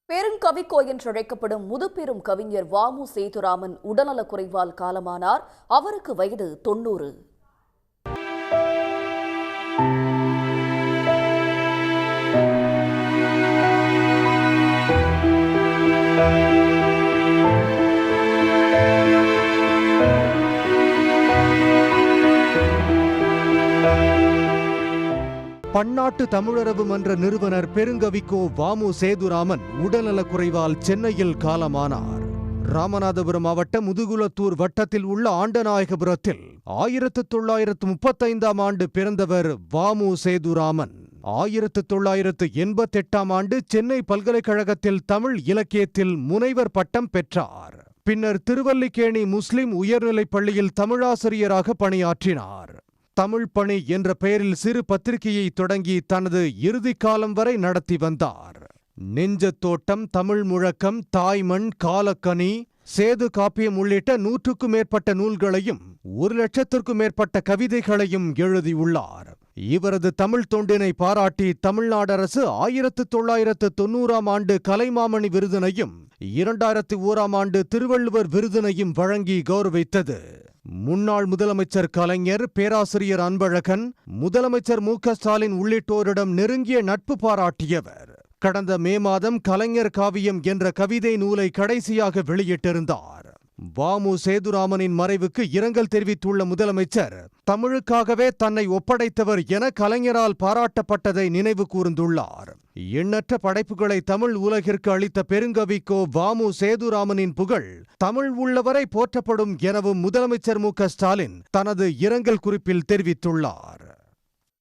பெருங்கவிக்கோ என்றழைக்கப்படும் முதுபெரும் கவிஞர் வ.மு. சேதுராமன் உடல்நலக் குறைவால் காலமானார். அவருக்கு வயது 90. பன்னாட்டு தமிழரபு மன்ற நிறுவனர் பெருங்கவிக்கோ வ.மு. சேதுராமன் உடல்நலக் குறைவால் சென்னையில் காலமானார். ராமநாதபுரம் மாவட்டம் முதுகுளத்தூர் வட்டத்தில் உள்ள ஆண்டநாயகபுரத்தில் 1935ஆம் ஆண்டு பிறந்தவர் வ.மு. சேதுராமன். 1988ஆம் ஆண்டு சென்னை பல்கலைக்கழகத்தில் தமிழ் இலக்கியத்தில் முனைவர் பட்டம் பெற்றார். பின்னர் திருவல்லிக்கேணி முஸ்லிம் உயர்நிலைப் பள்ளியில் தமிழாசிரியராக பணியாற்றினார். தமிழ் பணி என்ற பெயரில் சிறு பத்திரிகையை தொடங்கி தனது இறுதிக் காலம் வரை நடத்தி வந்தார். நெஞ்சத்தோட்டம், தமிழ் முழக்கம், தாய்மண், காலக்கனி, சேது காப்பியம் உள்ளிட்ட 100க்கும் மேற்பட்ட நூல்களையும் 1,00,000க்கும் மேற்பட்ட கவிதைகளையும் எழுதியுள்ளார். இவரது தமிழ் தொண்டினை பாராட்டி தமிழ்நாடு அரசு 1990ஆம் ஆண்டு கலைமாமணி விருதினையும் 2001ஆம் ஆண்டு திருவள்ளுவர் விருதினையும் வழங்கி கௌரவித்தது. முன்னாள் முதலமைச்சர் கலைஞர், பேராசிரியர் அன்பழகன், முதலமைச்சர் மு.க. ஸ்டாலின் உள்ளிட்டோரிடம் நெருங்கிய நட்பு பாராட்டியவர். கடந்த மே மாதம் கலைஞர் காவியம் என்ற கவிதை நூலை கடைசியாக வெளியிட்டிருந்தார். வ.மு. சேதுராமனின் மறைவுக்கு இரங்கல் தெரிவித்துள்ள முதலமைச்சர், தமிழுக்காகவே தன்னை ஒப்படைத்தவர் என கலைஞரால் பாராட்டப்பட்டதை நினைவு கூர்ந்துள்ளார். எண்ணற்ற படைப்புகளை தமிழ் உலகிற்கு அளித்த பெருங்கவிக்கோ வ.மு. சேதுராமனின் புகழ் தமிழ் உள்ளவரை போற்றப்படும் எனவும் முதலமைச்சர் மு.க. ஸ்டாலின் தனது இரங்கல் குறிப்பில் தெரிவித்துள்ளார்.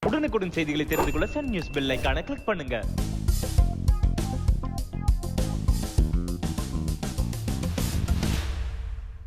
உடனுக்குடன் செய்திகளை தெரிந்து கொள்ள சன் நியூஸ் பெல் ஐகானை கிளிக் பண்ணுங்க.